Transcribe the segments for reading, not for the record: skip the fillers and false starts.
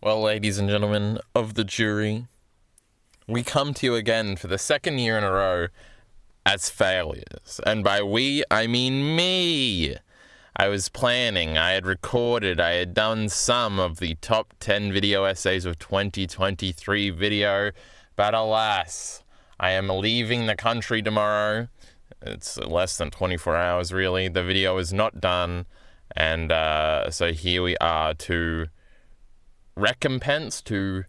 Well, ladies and gentlemen of the jury, we come to you again for the second year in a row as failures. And by we, I mean me. I was planning, I had recorded, I had done some of the top 10 video essays of 2023 video, but alas, I am leaving the country tomorrow. It's less than 24 hours, really. The video is not done, and so here we are to recompense, to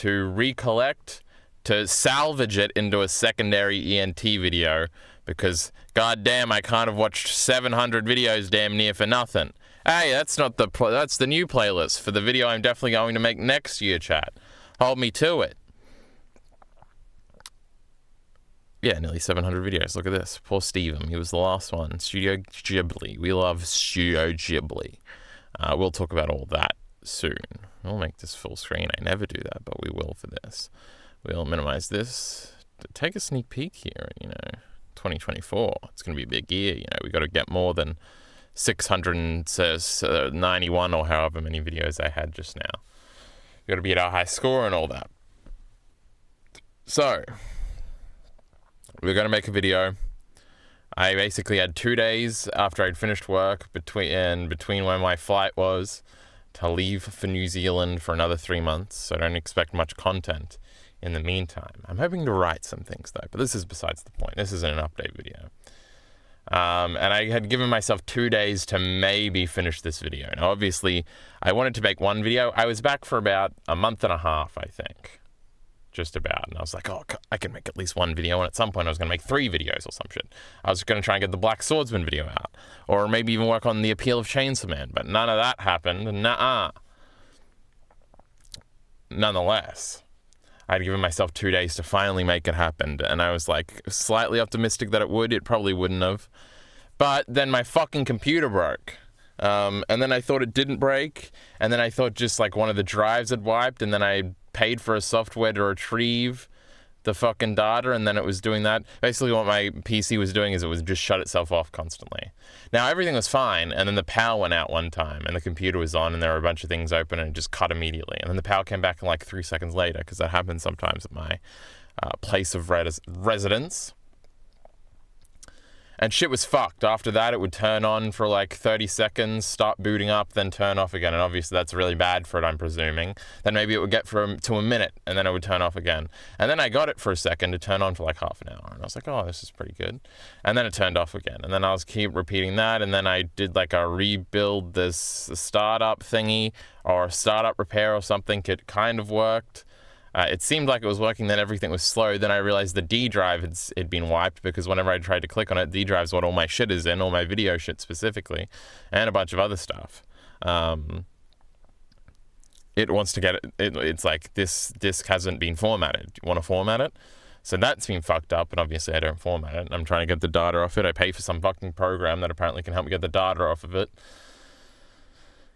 recollect, to salvage it into a secondary ENT video, because goddamn, I kind of watched 700 videos damn near for nothing. Hey, that's not that's the new playlist for the video I'm definitely going to make next year, chat. Hold me to it. Yeah, nearly 700 videos. Look at this. Poor Steven. He was the last one. Studio Ghibli. We love Studio Ghibli. We'll talk about all that soon. We'll make this full screen. I never do that, but we will for this. We'll minimize this. Take a sneak peek here, 2024. It's going to be a big year. We got to get more than 691 or however many videos I had just now. We got to beat our high score and all that. So, we're going to make a video. I basically had 2 days after I'd finished work between when my flight was to leave for New Zealand for another 3 months, so I don't expect much content in the meantime. I'm hoping to write some things though, but this is besides the point. This isn't an update video. And I had given myself 2 days to maybe finish this video. Now obviously, I wanted to make one video. I was back for about a month and a half, I think. Just about. And I was like, oh, I can make at least one video. And at some point I was going to make 3 videos or some shit. I was going to try and get the Black Swordsman video out. Or maybe even work on the appeal of Chainsaw Man. But none of that happened. Nuh-uh. Nonetheless, I'd given myself 2 days to finally make it happen. And I was like slightly optimistic that it would. It probably wouldn't have. But then my fucking computer broke. And then I thought it didn't break. And then I thought just like one of the drives had wiped. And then I paid for a software to retrieve the fucking data, and then it was doing that. Basically what my PC was doing is it would just shut itself off constantly. Now everything was fine, and then the power went out one time, and the computer was on, and there were a bunch of things open, and it just cut immediately. And then the power came back in like 3 seconds later, because that happens sometimes at my place of residence. And shit was fucked. After that, it would turn on for like 30 seconds, start booting up, then turn off again. And obviously that's really bad for it, I'm presuming. Then maybe it would get to a minute, and then it would turn off again. And then I got it for a second to turn on for like half an hour. And I was like, oh, this is pretty good. And then it turned off again. And then I was keep repeating that. And then I did like a rebuild this startup thingy or a startup repair or something. It kind of worked. It seemed like it was working, then everything was slow. Then I realized the D drive had been wiped, because whenever I tried to click on it, D drive's what all my shit is in, all my video shit specifically, and a bunch of other stuff. It wants to get it. It's like, this disk hasn't been formatted. Do you want to format it? So that's been fucked up, and obviously I don't format it. I'm trying to get the data off it. I pay for some fucking program that apparently can help me get the data off of it.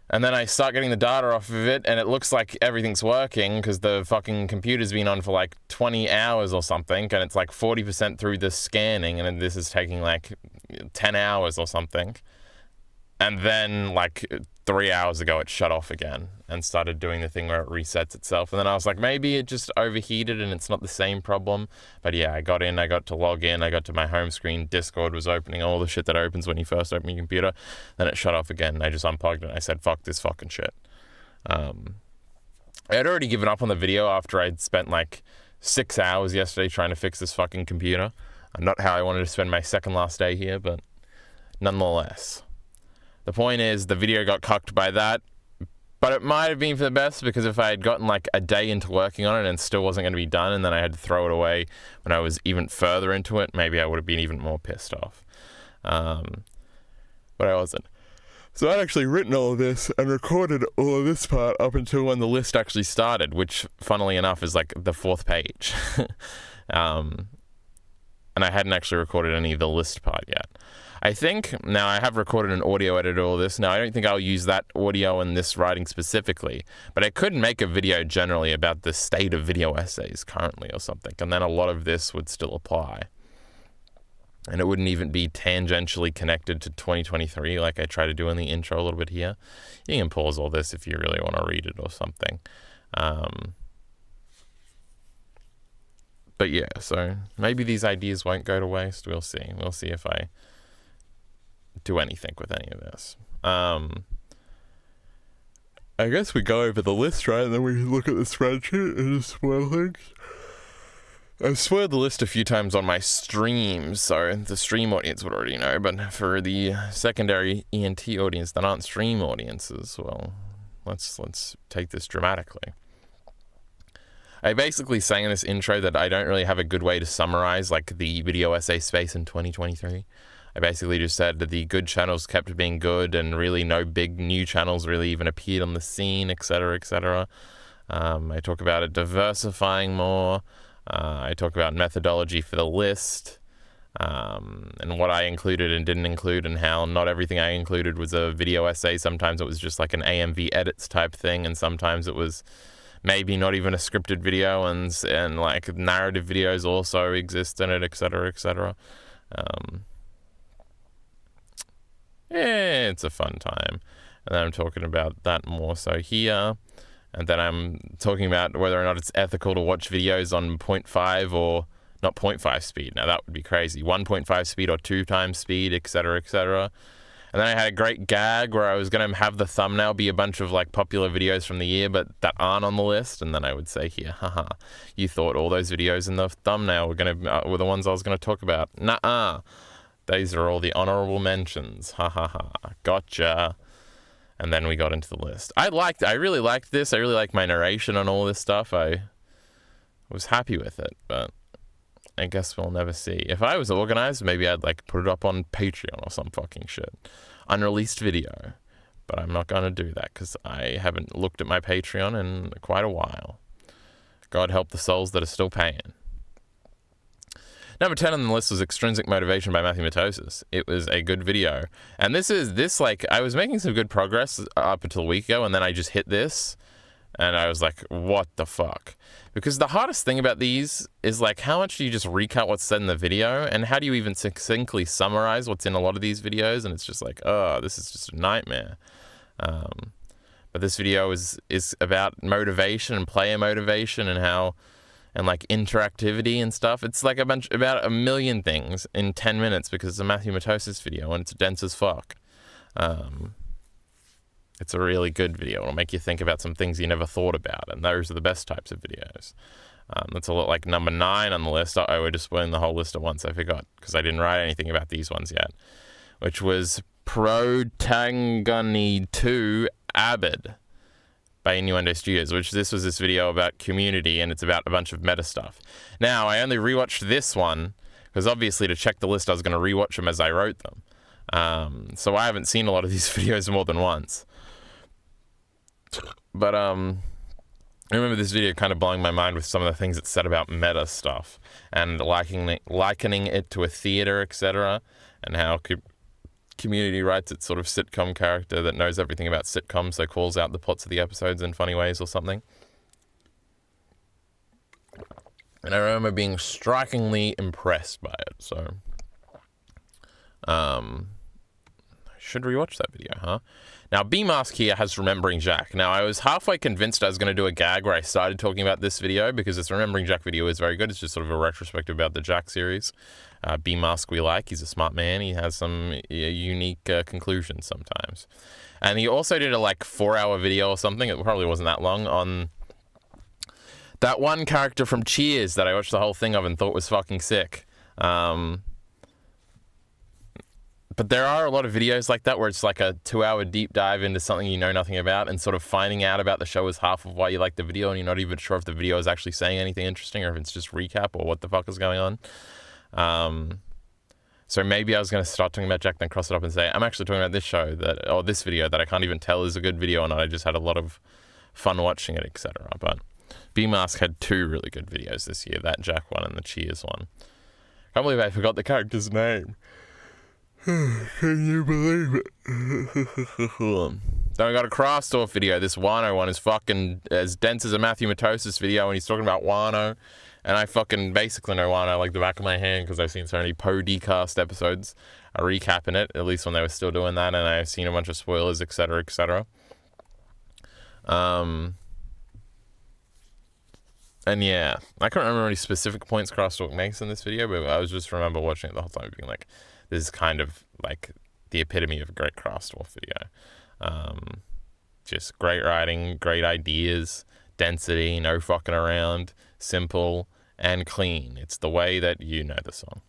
And then I start getting the data off of it, and it looks like everything's working because the fucking computer's been on for like 20 hours or something, and it's like 40% through the scanning, and this is taking like 10 hours or something. And then like 3 hours ago, it shut off again and started doing the thing where it resets itself. And then I was like, maybe it just overheated and it's not the same problem. But yeah, I got in, I got to log in, I got to my home screen, Discord was opening, all the shit that opens when you first open your computer. Then it shut off again, and I just unplugged it and I said, fuck this fucking shit. I had already given up on the video after I'd spent like 6 hours yesterday trying to fix this fucking computer. Not how I wanted to spend my second last day here, but nonetheless. The point is, the video got cucked by that, but it might have been for the best, because if I had gotten like a day into working on it and still wasn't going to be done, and then I had to throw it away when I was even further into it, maybe I would have been even more pissed off. But I wasn't. So I'd actually written all of this and recorded all of this part up until when the list actually started, which, funnily enough, is like the 4th page. And I hadn't actually recorded any of the list part yet. I think, now I have recorded an audio editor all this. Now I don't think I'll use that audio in this writing specifically, but I could make a video generally about the state of video essays currently or something, and then a lot of this would still apply. and it wouldn't even be tangentially connected to 2023 like I try to do in the intro a little bit here. You can pause all this if you really want to read it or something. But yeah, so maybe these ideas won't go to waste. We'll see. We'll see if I do anything with any of this. I guess we go over the list, right? And then we look at the spreadsheet and just swirl things. I've swirled the list a few times on my streams, so the stream audience would already know, but for the secondary ENT audience that aren't stream audiences, well, let's take this dramatically. I basically sang in this intro that I don't really have a good way to summarize like the video essay space in 2023. I basically just said that the good channels kept being good and really no big new channels really even appeared on the scene, etc., etc. I talk about it diversifying more. I talk about methodology for the list, and what I included and didn't include, and how not everything I included was a video essay. Sometimes it was just like an AMV edits type thing, and sometimes it was maybe not even a scripted video, and like narrative videos also exist in it, etc., etc. Yeah, it's a fun time. And then I'm talking about that more so here. And then I'm talking about whether or not it's ethical to watch videos on 0.5 or not 0.5 speed. Now that would be crazy. 1.5 speed or 2 times speed, etc., etc. And then I had a great gag where I was going to have the thumbnail be a bunch of like popular videos from the year, but that aren't on the list. And then I would say here, haha, you thought all those videos in the thumbnail were the ones I was going to talk about. Nuh-uh. These are all the honorable mentions. Ha ha ha. Gotcha. And then we got into the list. I really liked this. I really liked my narration on all this stuff. I was happy with it, but I guess we'll never see. If I was organized, maybe I'd like put it up on Patreon or some fucking shit. Unreleased video. But I'm not going to do that because I haven't looked at my Patreon in quite a while. God help the souls that are still paying. Number 10 on the list was Extrinsic Motivation by Matthew Matosis. It was a good video. And I was making some good progress up until a week ago, and then I just hit this, and I was like, what the fuck? Because the hardest thing about these is, like, how much do you just recap what's said in the video, and how do you even succinctly summarize what's in a lot of these videos? And it's just like, oh, this is just a nightmare. But this video is about motivation and player motivation and like interactivity and stuff. It's like about a million things in 10 minutes because it's a Matthew Matosis video and it's dense as fuck. It's a really good video. It'll make you think about some things you never thought about, and those are the best types of videos. That's a lot like number 9 on the list. We're just putting the whole list at once. I forgot because I didn't write anything about these ones yet, which was Protagony 2 Abed by Innuendo Studios, this was this video about community, and it's about a bunch of meta stuff. Now, I only rewatched this one, because obviously to check the list, I was going to rewatch them as I wrote them. So I haven't seen a lot of these videos more than once. But I remember this video kind of blowing my mind with some of the things it said about meta stuff, and likening it to a theater, etc., and how Community writes its sort of sitcom character that knows everything about sitcoms, so calls out the plots of the episodes in funny ways or something. And I remember being strikingly impressed by it, so I should rewatch that video, huh? Now, B-Mask here has Remembering Jack. Now, I was halfway convinced I was going to do a gag where I started talking about this video because this Remembering Jack video is very good. It's just sort of a retrospective about the Jack series. B-Mask we like. He's a smart man. He has some unique conclusions sometimes. And he also did a 4-hour video or something. It probably wasn't that long on that one character from Cheers that I watched the whole thing of and thought was fucking sick. But there are a lot of videos like that where it's like a 2-hour deep dive into something you know nothing about, and sort of finding out about the show is half of why you like the video, and you're not even sure if the video is actually saying anything interesting or if it's just recap or what the fuck is going on. So maybe I was going to start talking about Jack, then cross it up and say, I'm actually talking about this show this video that I can't even tell is a good video or not. I just had a lot of fun watching it, etc. But B-Mask had 2 really good videos this year, that Jack one and the Cheers one. Can't believe I forgot the character's name. Can you believe it? Then we got a Craft Off video. This Wano one is fucking as dense as a Matthew Matosis video, and he's talking about Wano And I fucking basically know Wano like the back of my hand because I've seen so many Podecast episodes recapping it, at least when they were still doing that, and I've seen a bunch of spoilers, etc., etc. And yeah, I can't remember any specific points Crosstalk makes in this video, but I was just remember watching it the whole time being like, this is kind of like the epitome of a great Crosstalk video. Just great writing, great ideas, density, no fucking around, simple and clean. It's the way that you know the song.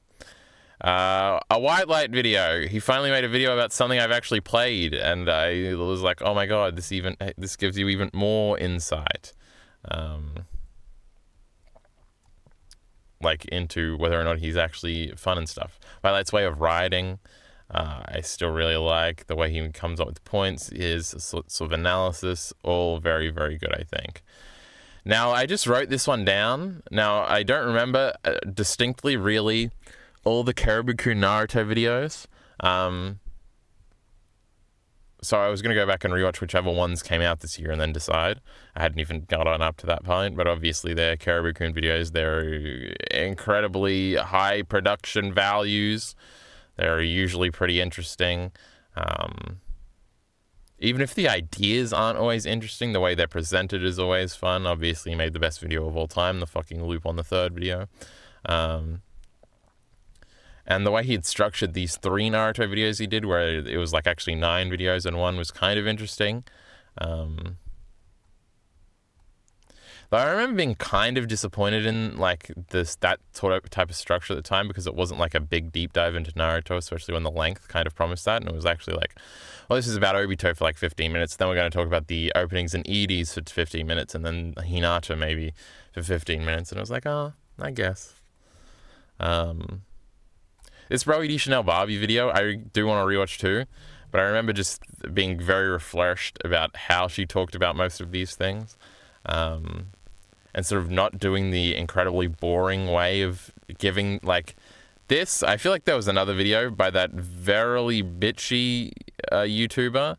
A white light video. He finally made a video about something I've actually played, and I was like, oh my god, this gives you even more insight. Like into whether or not he's actually fun and stuff. Violet's way of writing, I still really like the way he comes up with points, his sort of analysis, all very, very good, I think. Now, I just wrote this one down. Now, I don't remember distinctly, really, all the Karabuku Naruto videos. So I was going to go back and rewatch whichever ones came out this year and then decide. I hadn't even got on up to that point, but obviously they're Karabuku videos. They're incredibly high production values. They're usually pretty interesting. Even if the ideas aren't always interesting, the way they're presented is always fun. Obviously, he made the best video of all time, the fucking loop on the third video. And the way he had structured these 3 Naruto videos he did, where it was like actually 9 videos and one was kind of interesting. Though I remember being kind of disappointed in like that type of structure at the time, because it wasn't like a big deep dive into Naruto, especially when the length kind of promised that. And it was actually like, well, this is about Obito for like 15 minutes. Then we're going to talk about the openings and EDs for 15 minutes, and then Hinata maybe for 15 minutes. And I was like, oh, I guess. This Rohidi Chanel Barbie video, I do want to rewatch too, but I remember just being very refreshed about how she talked about most of these things, and sort of not doing the incredibly boring way of giving, like, this. I feel like there was another video by that verily bitchy YouTuber.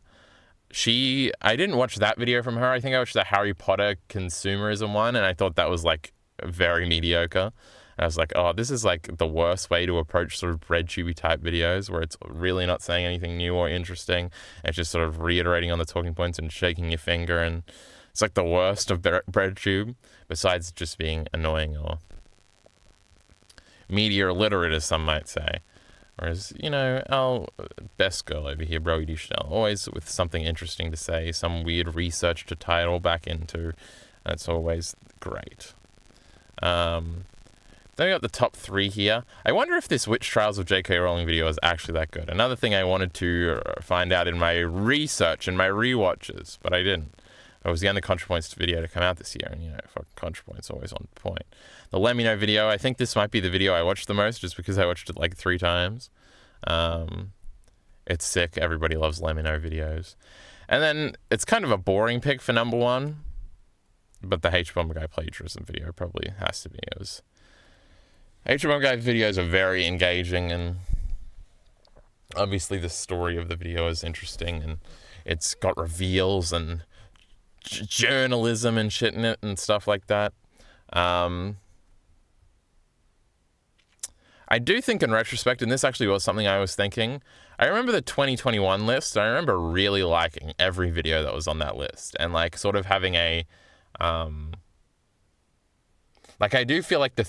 I didn't watch that video from her. I think I watched the Harry Potter consumerism one, and I thought that was, like, very mediocre. And I was like, oh, this is like the worst way to approach sort of breadtube type videos, where it's really not saying anything new or interesting. It's just sort of reiterating on the talking points and shaking your finger. And it's like the worst of breadtube, besides just being annoying or media illiterate, as some might say. Whereas, you know, our best girl over here, Brody Chanel, always with something interesting to say, some weird research to tie it all back into. That's always great. Then we got the top 3 here. I wonder if this Witch Trials of J.K. Rowling video is actually that good. Another thing I wanted to find out in my research and my rewatches, but I didn't. It was the only ContraPoints video to come out this year, and you know, fucking ContraPoints always on point. The Let Me Know video, I think this might be the video I watched the most, just because I watched it like 3 times. It's sick. Everybody loves Let Me Know videos. And then it's kind of a boring pick for number 1, but the H-Bomb Guy plagiarism video probably has to be. It was... H-Bomb Guy videos are very engaging, and obviously the story of the video is interesting, and it's got reveals and journalism and shit in it and stuff like that. I do think in retrospect, and this actually was something I was thinking, I remember the 2021 list. I remember really liking every video that was on that list, and like sort of having a like, I do feel like the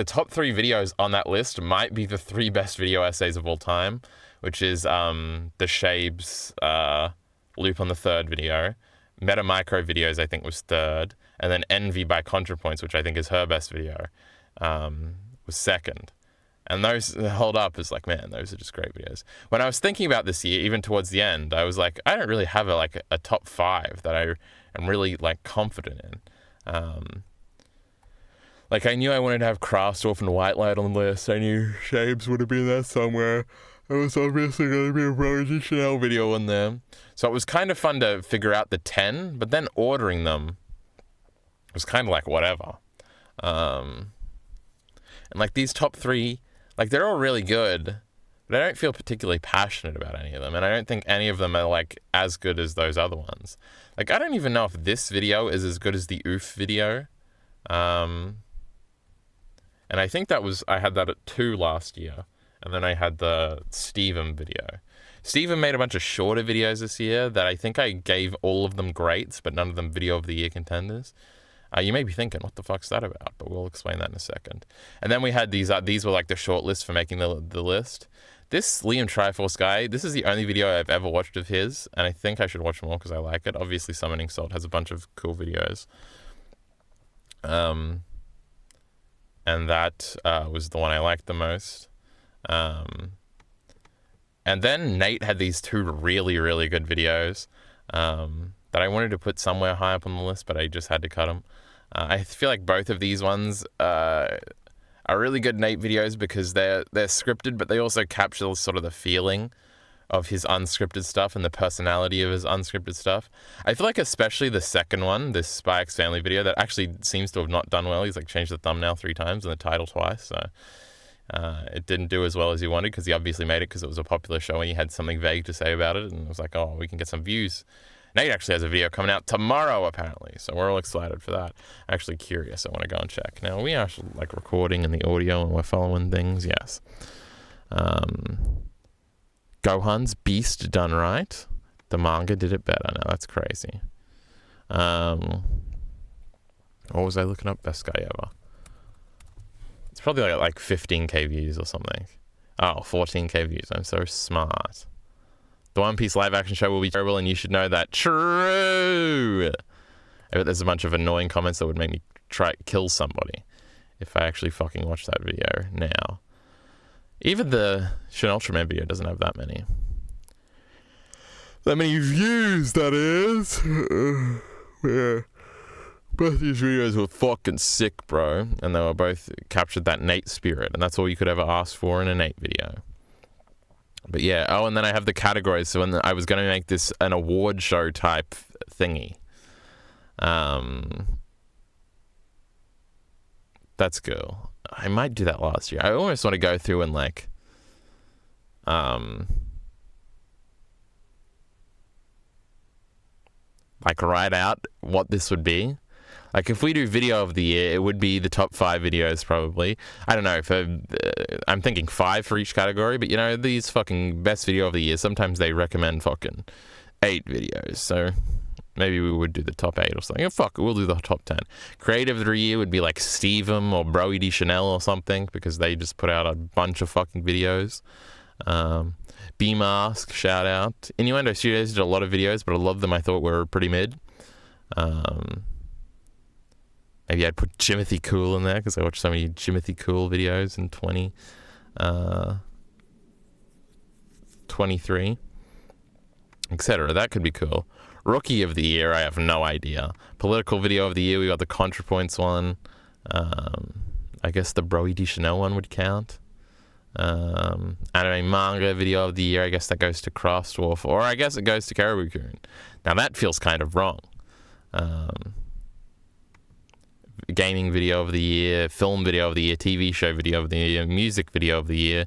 top 3 videos on that list might be the 3 best video essays of all time, which is the Shabe's loop on the 3rd video. Meta Micro videos, I think, was 3rd. And then Envy by ContraPoints, which I think is her best video, was 2nd. And those hold up as like, man, those are just great videos. When I was thinking about this year, even towards the end, I was like, I don't really have a top 5 that I am really like confident in. Like, I knew I wanted to have Craftsdorf and White Light on the list. I knew Shapes would have been there somewhere. There was obviously going to be a Rosie Chanel video in there. So it was kind of fun to figure out the 10, but then ordering them was kind of like whatever. And like these top 3, like they're all really good, but I don't feel particularly passionate about any of them. And I don't think any of them are like as good as those other ones. Like, I don't even know if this video is as good as the Oof video. And I think I had that at 2 last year. And then I had the Steven video. Steven made a bunch of shorter videos this year that I think I gave all of them greats, but none of them video of the year contenders. You may be thinking, what the fuck's that about? But we'll explain that in a second. And then we had these were like the short list for making the list. This Liam Triforce guy, this is the only video I've ever watched of his, and I think I should watch more because I like it. Obviously, Summoning Salt has a bunch of cool videos. And that was the one I liked the most. And then Nate had these 2 really, really good videos that I wanted to put somewhere high up on the list, but I just had to cut them. I feel like both of these ones are really good Nate videos because they're scripted, but they also capture sort of the feeling of his unscripted stuff and the personality of his unscripted stuff. I feel like especially the second one, this Spy X Family video, that actually seems to have not done well. He's like changed the thumbnail 3 times and the title twice, so it didn't do as well as he wanted because he obviously made it because it was a popular show and he had something vague to say about it, and it was like, oh, we can get some views. Nate actually has a video coming out tomorrow, apparently, so we're all excited for that. Actually curious, I want to go and check. Now, we are like recording in the audio and we're following things, yes. Gohan's Beast done right. The manga did it better. Now, that's crazy. What was I looking up? Best guy ever. It's probably like 15k views or something. Oh, 14k views. I'm so smart. The One Piece live action show will be terrible and you should know that. True! I bet there's a bunch of annoying comments that would make me try to kill somebody if I actually fucking watch that video now. Even the Shin Ultraman video doesn't have that many. That many views, that is. Yeah. Both these videos were fucking sick, bro. And they were both captured that Nate spirit. And that's all you could ever ask for in a Nate video. But yeah, and then I have the categories. So when I was going to make this an award show type thingy. That's cool. I might do that last year. I almost want to go through and like write out what this would be. Like if we do video of the year, it would be the top 5 videos probably. I don't know, I'm thinking 5 for each category, but you know, these fucking best video of the year, sometimes they recommend fucking 8 videos, so maybe we would do the top 8 or something. Oh, fuck it, we'll do the top 10. Creative of the year would be like Stevem or Broy D Chanel or something, because they just put out a bunch of fucking videos. B-Mask, shout out. Innuendo Studios did a lot of videos, but a lot of them I thought were pretty mid. Maybe I'd put Jimothy Cool in there because I watched so many Jimothy Cool videos in 23, etc. That could be cool. Rookie of the year, I have no idea. Political video of the year, we got the ContraPoints one. I guess the Broy D Chanel one would count. Anime manga video of the year, I guess that goes to Crossdwarf, or I guess it goes to Caribou-kun. Now that feels kind of wrong. Gaming video of the year, film video of the year, TV show video of the year, music video of the year,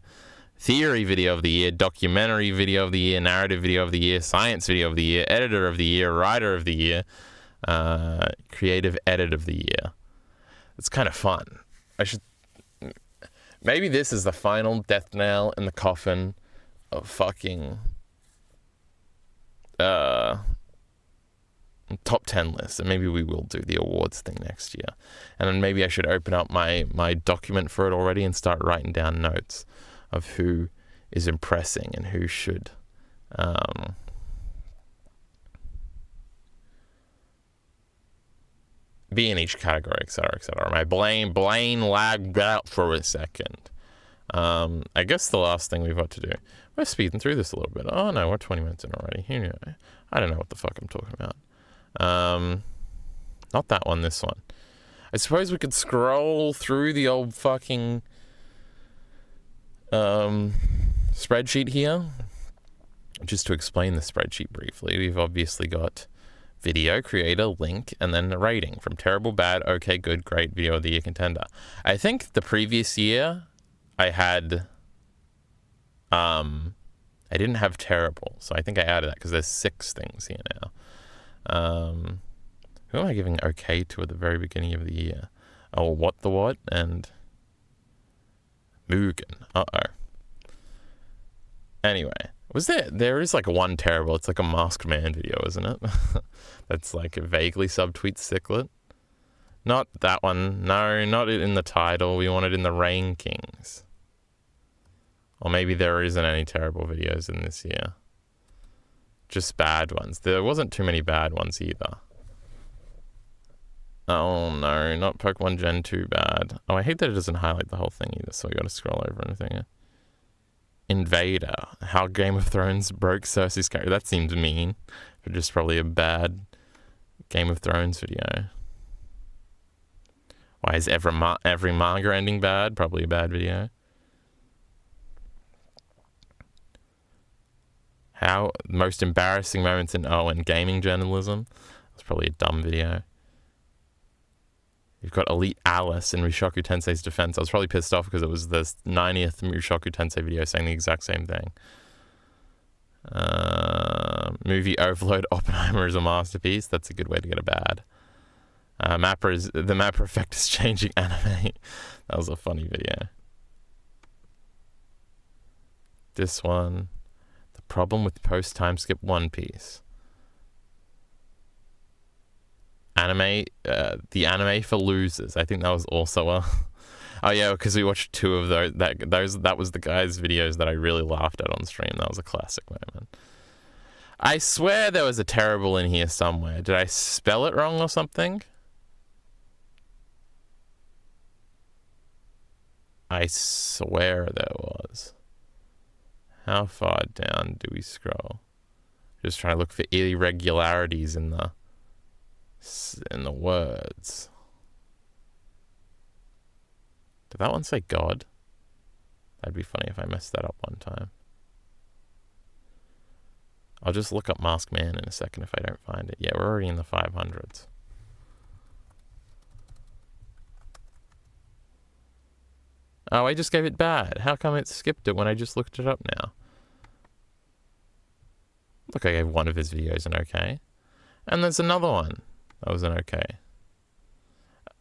theory video of the year, documentary video of the year, narrative video of the year, science video of the year, editor of the year, writer of the year, creative edit of the year. It's kind of fun. Maybe this is the final death nail in the coffin of fucking top 10 lists, and maybe we will do the awards thing next year. And then maybe I should open up my document for it already and start writing down notes of who is impressing and who should be in each category, etc., etc. My Blaine lagged out for a second. I guess the last thing we've got to do, we're speeding through this a little bit. Oh no, we're 20 minutes in already. I don't know what the fuck I'm talking about. Not that one, this one. I suppose we could scroll through the old fucking spreadsheet here. Just to explain the spreadsheet briefly, we've obviously got video, creator, link, and then a rating from terrible, bad, okay, good, great, video of the year contender. I think the previous year I had I didn't have terrible, so I think I added that because there's 6 things here now. Who am I giving okay to at the very beginning of the year? Oh, what the what? And Mugen. Uh-oh. Anyway, there is like one terrible, it's like a Masked Man video, isn't it? That's like a vaguely subtweet Ciclet. Not that one. No, not it in the title. We want it in the rankings. Or maybe there isn't any terrible videos in this year. Just bad ones. There wasn't too many bad ones either. Oh no, not Pokemon Gen 2 bad. Oh, I hate that it doesn't highlight the whole thing either, so we gotta scroll over anything. Invader. How Game of Thrones broke Cersei's character. That seems mean, but just probably a bad Game of Thrones video. Why is every manga ending bad? Probably a bad video. How most embarrassing moments in gaming journalism. That's probably a dumb video. You've got Elite Alice in Mushoku Tensei's defense. I was probably pissed off because it was the 90th Mushoku Tensei video saying the exact same thing. Movie Overload Oppenheimer is a masterpiece. That's a good way to get a bad. The Mapper effect is changing anime. That was a funny video. This one. The problem with post time skip One Piece. The anime for losers. I think that was also a... Oh yeah, because we watched two of those. That was the guy's videos that I really laughed at on stream. That was a classic moment. I swear there was a terrible in here somewhere. Did I spell it wrong or something? I swear there was. How far down do we scroll? Just trying to look for irregularities in the words. Did that one say God? That'd be funny if I messed that up one time. I'll just look up Masked Man in a second if I don't find it. Yeah, we're already in the 500s. Oh, I just gave it bad. How come it skipped it when I just looked it up now? Look, I gave one of his videos an okay. And there's another one that was an okay.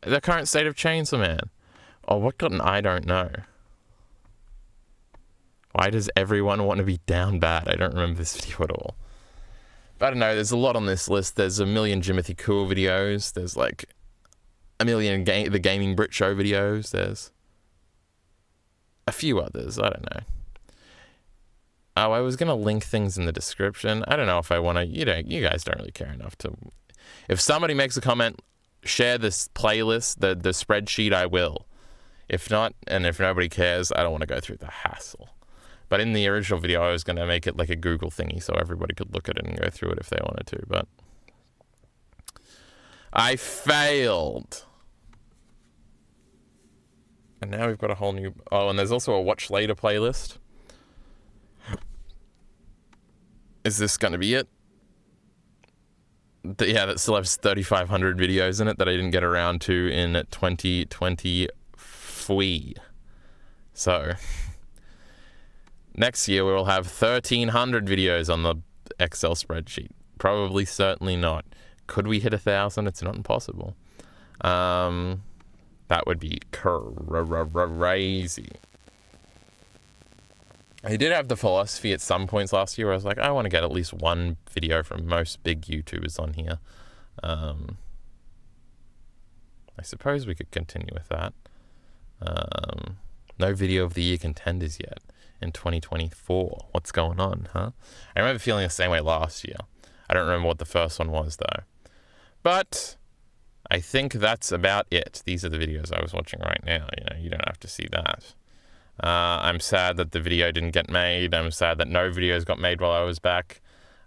The current state of Chainsaw Man. Oh, what got an I don't know. Why does everyone want to be down bad? I don't remember this video at all. But I don't know, there's a lot on this list. There's a million Jimothy Cool videos. There's like a million the Gaming Brit Show videos. There's a few others. I don't know. Oh, I was going to link things in the description. I don't know if I want to, you guys don't really care enough to. If somebody makes a comment, share this playlist, the spreadsheet, I will. If not, and if nobody cares, I don't want to go through the hassle. But in the original video, I was going to make it like a Google thingy so everybody could look at it and go through it if they wanted to, but I failed. And now we've got a whole new... Oh, and there's also a Watch Later playlist. Is this going to be it? Yeah, that still has 3,500 videos in it that I didn't get around to in 2023. So, next year we will have 1,300 videos on the Excel spreadsheet. Probably, certainly not. Could we hit 1,000? It's not impossible. That would be crazy. I did have the philosophy at some points last year where I was like, I want to get at least one video from most big YouTubers on here. I suppose we could continue with that. No video of the year contenders yet in 2024. What's going on, huh? I remember feeling the same way last year. I don't remember what the first one was, though. But I think that's about it. These are the videos I was watching right now. You don't have to see that. I'm sad that the video didn't get made. I'm sad that no videos got made while I was back.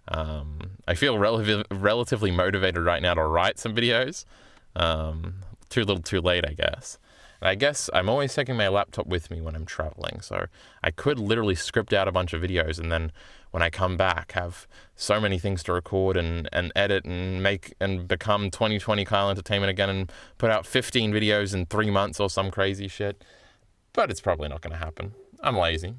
I feel relatively motivated right now to write some videos. Too little too late, I guess. And I guess I'm always taking my laptop with me when I'm traveling, so I could literally script out a bunch of videos and then when I come back have so many things to record and edit and make and become 2020 Kyle Entertainment again and put out 15 videos in 3 months or some crazy shit. But it's probably not going to happen. I'm lazy.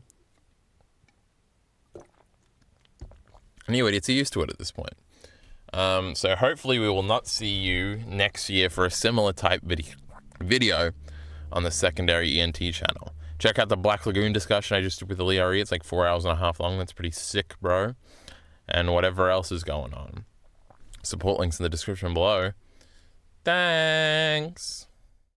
And you idiots are used to it at this point. So hopefully we will not see you next year for a similar type video video on the secondary ENT channel. Check out the Black Lagoon discussion I just did with the Leo. It's like 4.5 hours long. That's pretty sick, bro. And whatever else is going on. Support links in the description below. Thanks.